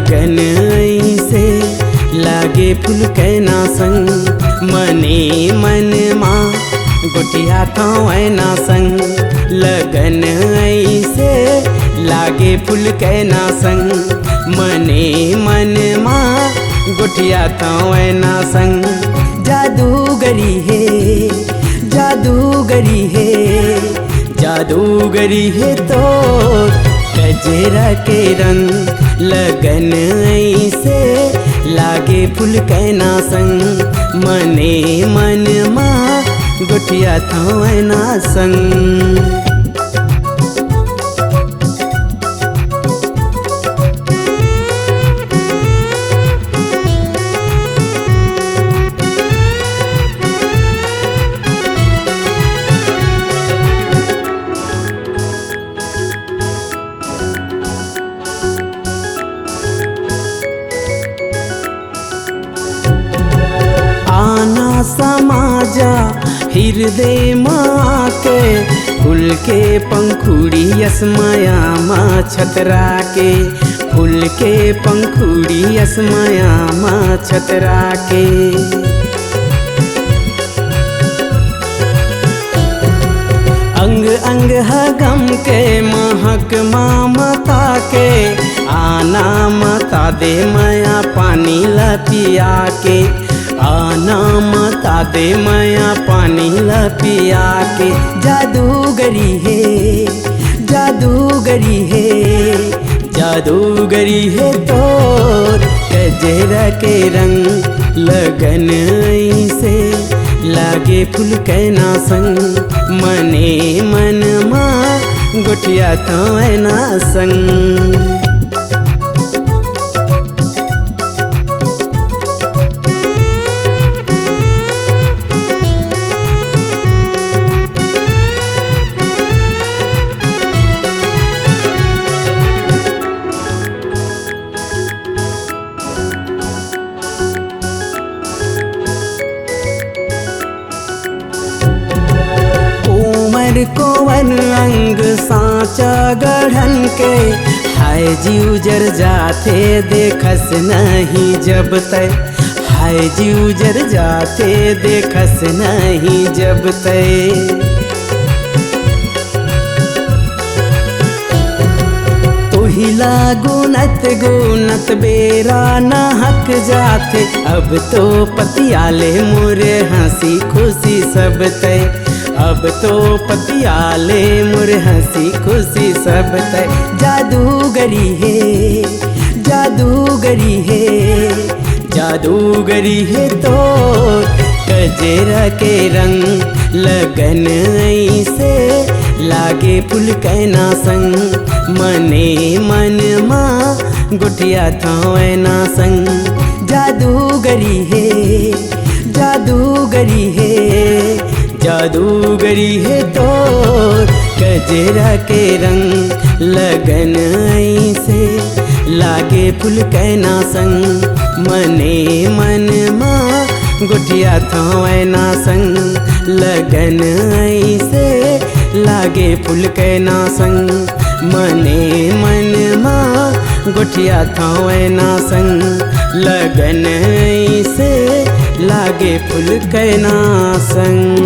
लगन ऐसे लागे फूल के ना संग मने मन माँ गोटिया थाव ना संग लगन ऐसे लागे फूल के ना संग मने मन माँ गोटिया थाव ना संग जादूगरी है जादूगरी है जादूगरी है तो गजरा के रंग लगन ऐसे लागे फूल के ना संग मने मन माँ गोटिया थाव ना संग। समाजा हृदय माँ के फूल के पंखुड़ी असमाया माँ छतरा के फूल के पंखुड़ी असमाया माँ छतरा के अंग अंग हगम के महक माँ माता के आना माता दे माया पानी लपिया के आना माता दे माया पानी लपिया के जादूगरी है जादूगरी है जादूगरी है तो गजरा के रंग लगन ऐसे लागे फूल के ना संग मने मन माँ गोटिया थाव ना संग। कोवन अंग सांचा गढ़न के हाय जीव जर जाते देखस नहीं जब तय हाय जीव जर जाते देखस नहीं जब तय तोहिला गुनत गुनत बेरा नहक जाते अब तो पतियाले मुरे हंसी खुशी सब तय अब तो पतियाले मुर हंसी खुशी सब तय जादूगरी है जादूगरी है जादूगरी है तो गजरा के रंग लगन ऐसे लागे फूल के ना संग मने मन माँ गोटिया थाव ना संग जादूगरी है जादूगरी है जादूगरी है तो गजरा के रंग लगन ऐसे लागे फूल के ना संग मने मन माँ गोटिया थाव ना संग लगन ऐसे लागे फूल के ना संग मने मन माँ गोटिया थाव ना संग लगन ऐसे लागे फूल के ना संग।